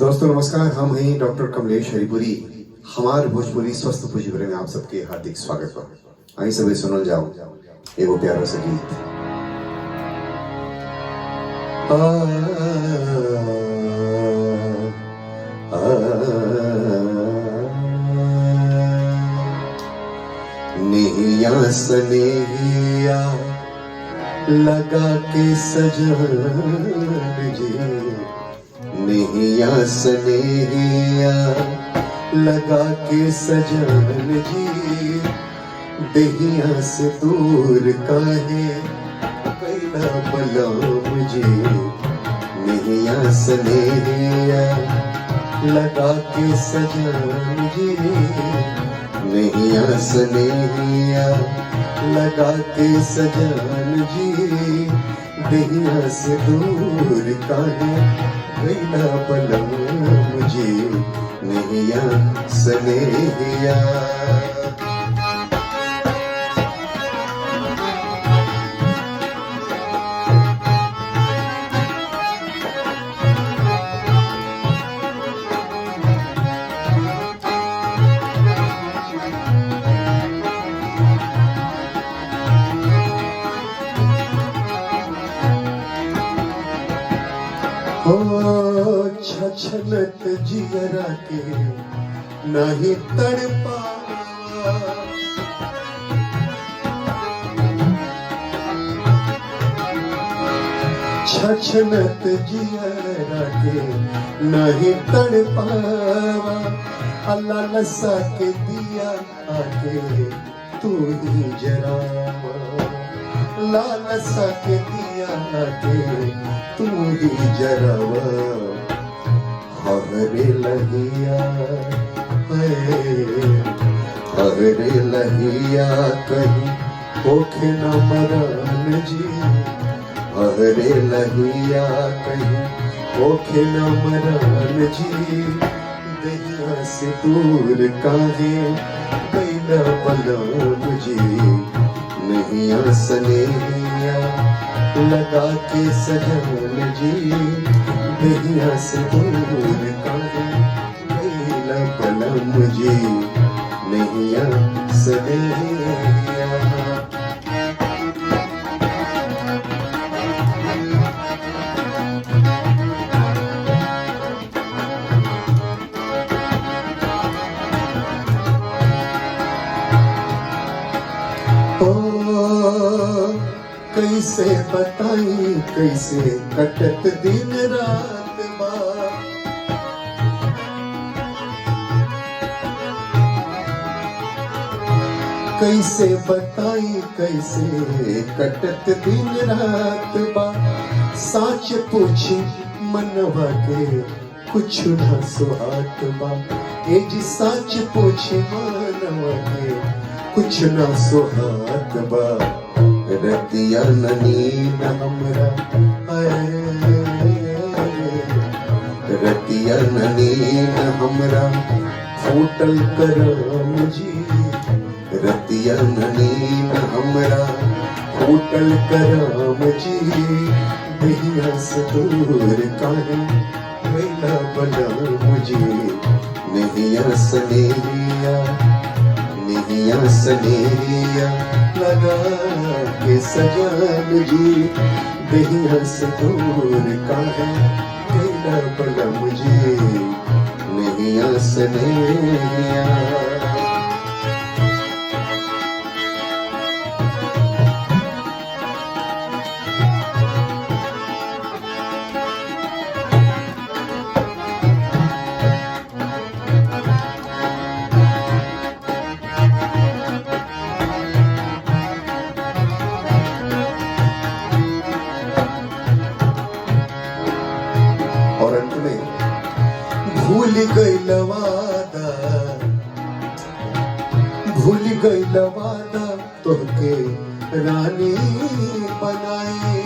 दोस्तों नमस्कार, हम हैं डॉक्टर कमलेश हरिपुरी। हमार भोजपुरी स्वस्थ भोजपुरी में आप सबके हार्दिक स्वागत बा। आई सभी सुनल जाओ एगो प्यारा सा गीत। नेहिया सनेहिया लगा के सजन जी, नेहिया सनेहिया लगा के सजन जी, देहिया से दूर काहे कैला बलम जी। नेहिया सनेहिया लगा के सजन जी, नेहिया सनेहिया लगा के सजन जी, देहिया से दूर काहे कैला बलम जी। नेहिया सनेहिया छछनत जियरा के नहीं तड़पा, छछनत जियरा के नहीं तड़पावा। अल्लाह लसा के दिया आके तू ही जरावा, लालसा के दिया आके तू ही जरावा। हरे लहिया हरे लहिया कहीं होखे न मरान जी, हरे लहिया कहीं होखे न मरान जी। दहिया से दूर काहे कैला बलम जी। नेहिया सनेहिया लगा के सजन जी, देहिया से दूर काहे कैला बलम जी। नेहिया सनेहिया कैसे बताई कैसे कटत दिन रात बा। कैसे बताई कैसे कटत दिन रात बा। साच पूछी मनवा के कुछ न सुहात बा। ए जी साच पूछी मनवा के कुछ न सुहात बा। रतिया नींद हमरा रतिया नींद हमरा फूटल करम जी। रतिया नींद हमरा फूटल करम जी। देहिया से दूर काहे कैला बलम जी। नेहिया सनेहिया नेहिया सनेहिया लगा के सजन जी। देहिया से दूर काहे कैला बलम जी। नेहिया सनेहिया भूल गइल वादा, भूल गइल वादा तोहके रानी बनाई।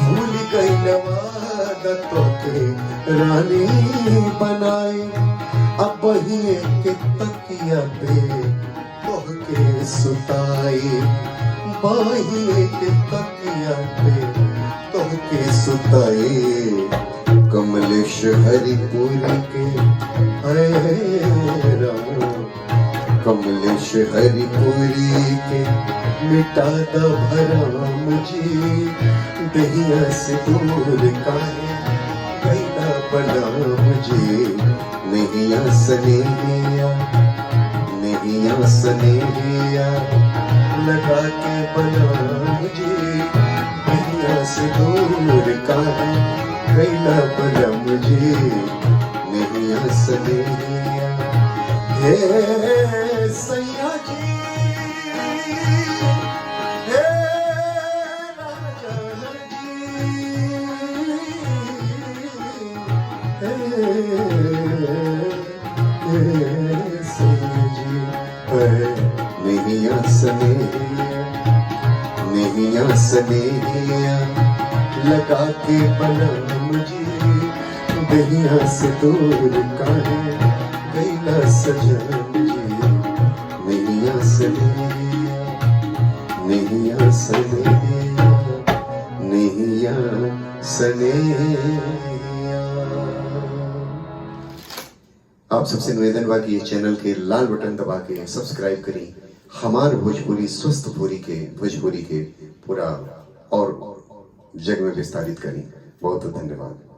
भूल गइल वादा तोहके रानी बनाई। अब ही के तकिया पे तोहके सुताई। बाहिए के तकिया पे तोहके सुताए कमलेश हरिपुरी के हरे राम कमलेश हरिपुरी के मिटा द भरम जी दहिया से दूर काहे गैला बलम जी नहिया सनेहिया नहिया सनेहिया लगा के बलम जी दहिया से दूर काहे गैला बलम जी नहिया सनेहिया हे सैया जी हे राजा नहिया सनेहिया लगा के बलम जी दहिया से दूर काहे गैला सजन जी नहिया सनेहिया नहिया सनेहिया नहिया सनेहिया। आप सबसे निवेदन बा कि चैनल के लाल बटन दबा के सब्सक्राइब करें हमार भोजपुरी स्वस्थ भोजपुरी के पूरा और जग में विस्तारित करें। बहुत बहुत धन्यवाद।